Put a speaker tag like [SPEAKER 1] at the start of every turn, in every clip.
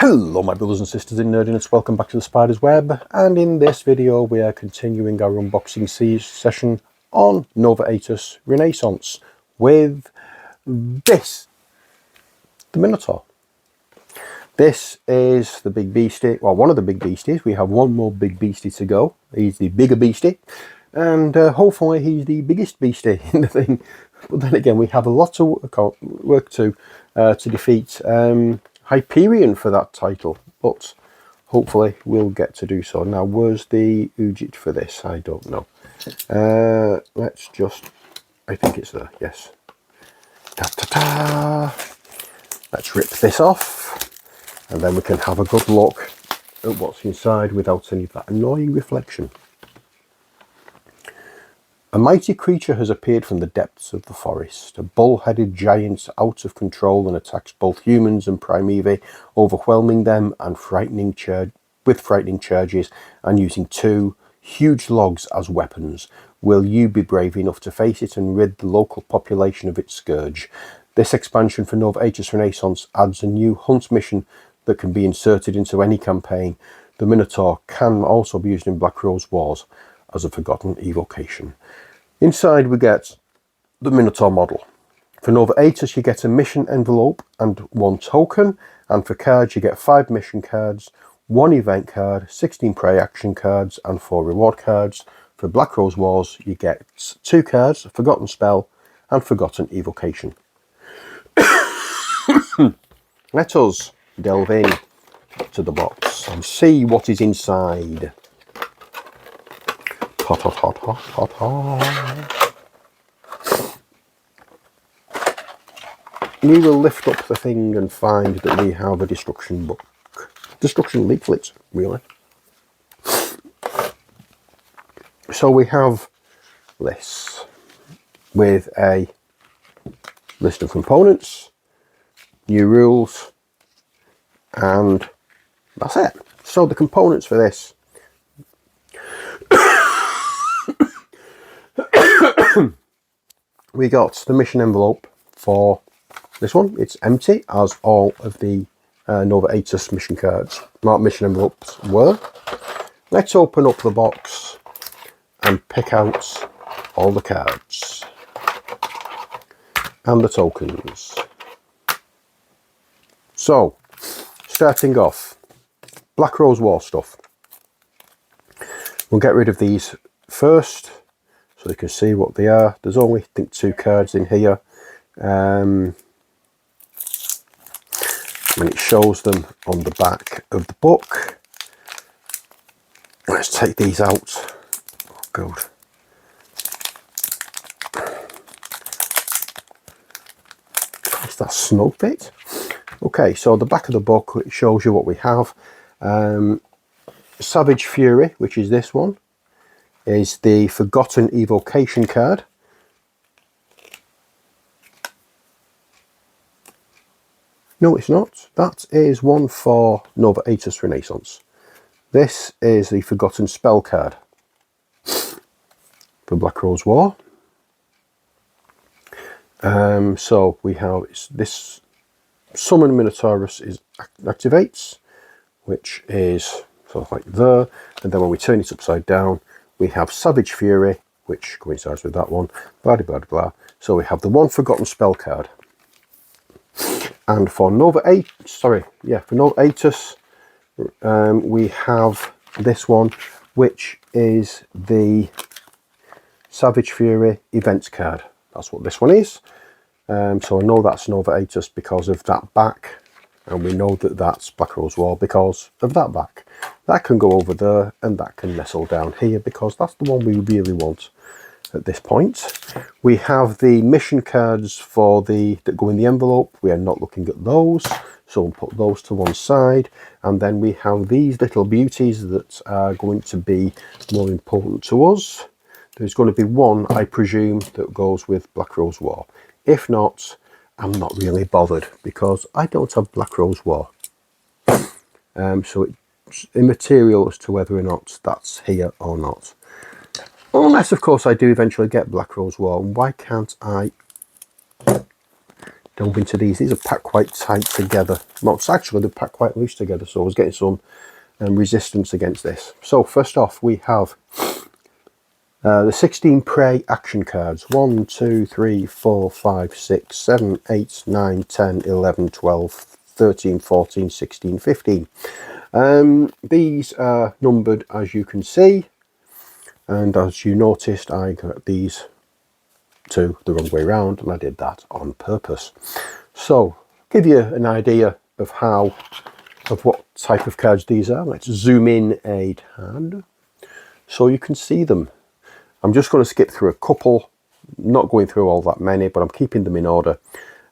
[SPEAKER 1] Hello my brothers and sisters in nerdiness, welcome back to the Spider's Web, and in this video we are continuing our unboxing session on Nova Aetas Renaissance with this, the Minotaur. This is the big beastie, well, one of the big beasties. We have one more big beastie to go. He's the bigger beastie, and hopefully he's the biggest beastie in the thing. But then again, we have a lot of work to defeat Hyperion for that title, but hopefully we'll get to do so. Now, where's the Ujit for this? I don't know. Let's just, I think it's there, yes. Ta-ta-ta! Let's rip this off, and then we can have a good look at what's inside without any of that annoying reflection. A mighty creature has appeared from the depths of the forest, a bull-headed giant out of control and attacks both humans and Primevae, overwhelming them and frightening charges and using two huge logs as weapons. Will you be brave enough to face it and rid the local population of its scourge? This expansion for Nova Aetas Renaissance adds a new hunt mission that can be inserted into any campaign. The Minotaur can also be used in Black Rose Wars as a forgotten evocation. Inside we get the Minotaur model. For Nova Aetas you get a mission envelope and 1 token, and for cards you get 5 mission cards, 1 event card, 16 prey action cards and 4 reward cards. For Black Rose Wars you get 2 cards, a forgotten spell and forgotten evocation. Let us delve in to the box and see what is inside. Hot, hot, hot, hot, hot, hot. We will lift up the thing and find that we have a destruction book. Destruction leaflet, really. So we have this with a list of components, new rules, and that's it. So the components for this. We got the mission envelope for this one. It's empty, as all of the Nova Aetas mission cards, mission envelopes were. Let's open up the box and pick out all the cards and the tokens. So, starting off, Black Rose War stuff. We'll get rid of these first, so you can see what they are. There's only, I think, 2 cards in here. And it shows them on the back of the book. Let's take these out. Oh, God. Is that snow bit? Okay, so the back of the book, it shows you what we have. Savage Fury, which is this one, is the forgotten evocation card. No, it's not. That is one for Nova Aetas Renaissance. This is the forgotten spell card for Black Rose War. So we have this Summon Minotaurus activates, which is sort of like there, and then when we turn it upside down, we have Savage Fury, which coincides with that one, blah, blah, blah. So we have the one forgotten spell card. And for Nova Aetas, we have this one, which is the Savage Fury events card. That's what this one is. So I know that's Nova Aetas because of that back, and we know that that's Black Rose War because of that back. That can go over there, and that can nestle down here because that's the one we really want at this point. We have the mission cards for that go in the envelope. We are not looking at those, so we'll put those to one side. And then we have these little beauties that are going to be more important to us. There's going to be one, I presume, that goes with Black Rose War. If not, I'm not really bothered because I don't have Black Rose War. So it's immaterial as to whether or not that's here or not. Unless, of course, I do eventually get Black Rose War. Why can't I delve into these. These are packed quite tight together. Well, it's actually, they're packed quite loose together, so I was getting some resistance against this. So first off, we have the 16 Prey action cards. 1, 2, 3, 4, 5, 6, 7, 8, 9, 10, 11, 12, 13, 14, 16, 15. These are numbered, as you can see, and as you noticed, I got these two the wrong way around, and I did that on purpose. So give you an idea of what type of cards these are. Let's zoom in a tad so you can see them. I'm just going to skip through a couple, not going through all that many, but I'm keeping them in order.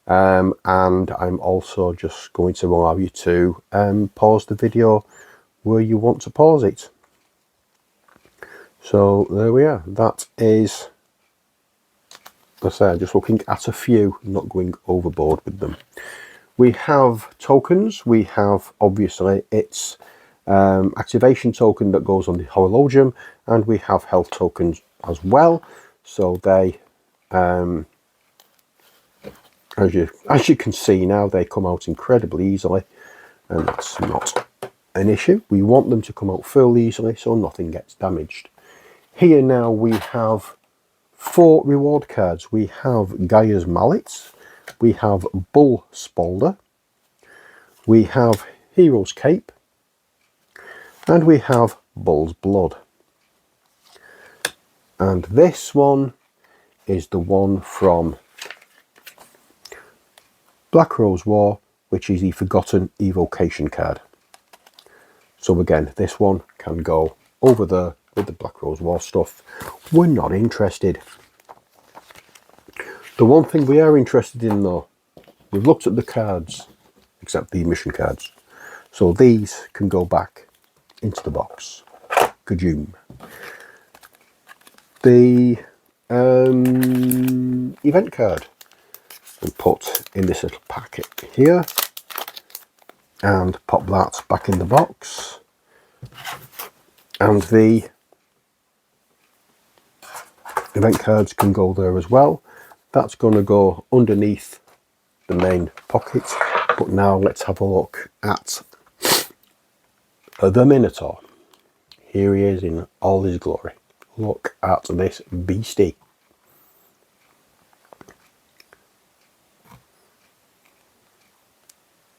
[SPEAKER 1] And I'm also just going to allow you to pause the video where you want to pause it. So there we are. That is, as I say, just looking at a few, not going overboard with them. We have tokens. We have, obviously, its activation token that goes on the horologium, and we have health tokens as well. So they, as you can see now, they come out incredibly easily, and that's not an issue. We want them to come out fairly easily so nothing gets damaged. Here now we have 4 reward cards. We have Gaia's Mallets, we have Bull Spalder, we have Hero's Cape, and we have Bull's Blood. And this one is the one from Black Rose War, which is the Forgotten Evocation card. So again, this one can go over there with the Black Rose War stuff. We're not interested. The one thing we are interested in though, we've looked at the cards, except the mission cards. So these can go back into the box. Kajoom. The event card we put in this little packet here and pop that back in the box, and the event cards can go there as well. That's going to go underneath the main pocket. But now let's have a look at the Minotaur. Here he is in all his glory. Look at this beastie.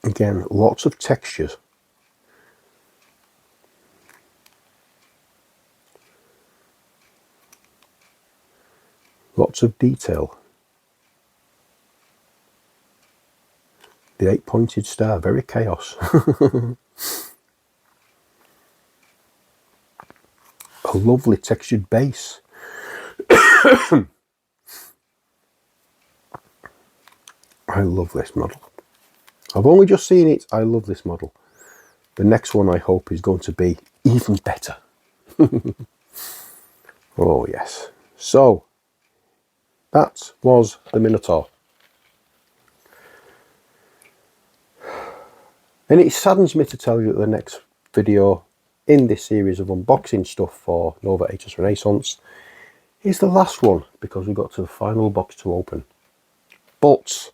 [SPEAKER 1] Again, lots of textures. Lots of detail. The 8-pointed star, very chaos. A lovely textured base. I love this model. I've only just seen it. I love this model. The next one I hope is going to be even better. Oh yes. So that was the Minotaur. And it saddens me to tell you that the next video in this series of unboxing stuff for Nova Aetas Renaissance is the last one, because we got to the final box to open. But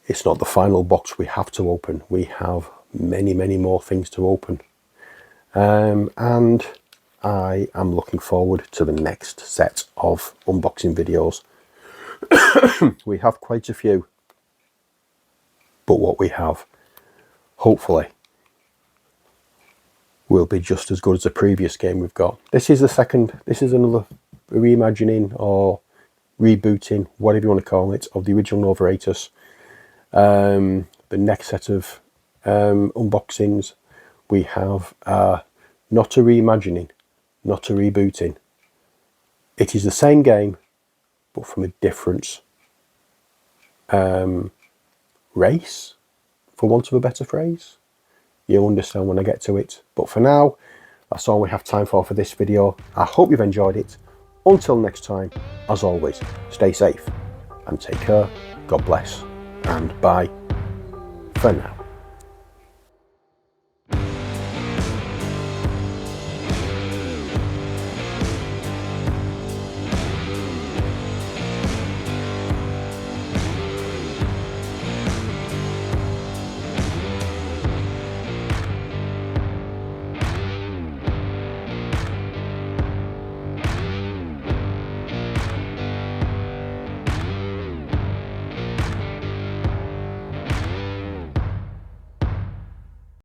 [SPEAKER 1] it's not the final box we have to open. We have many, many more things to open. And I am looking forward to the next set of unboxing videos. We have quite a few. But what we have, hopefully, will be just as good as the previous game we've got. This is the second, this is another reimagining or rebooting, whatever you want to call it, of the original Nova Aetas. The next set of unboxings, we have not a reimagining, not a rebooting. It is the same game, but from a different race, for want of a better phrase. You'll understand when I get to it. But for now, that's all we have time for this video. I hope you've enjoyed it. Until next time, as always, stay safe and take care. God bless, and bye for now.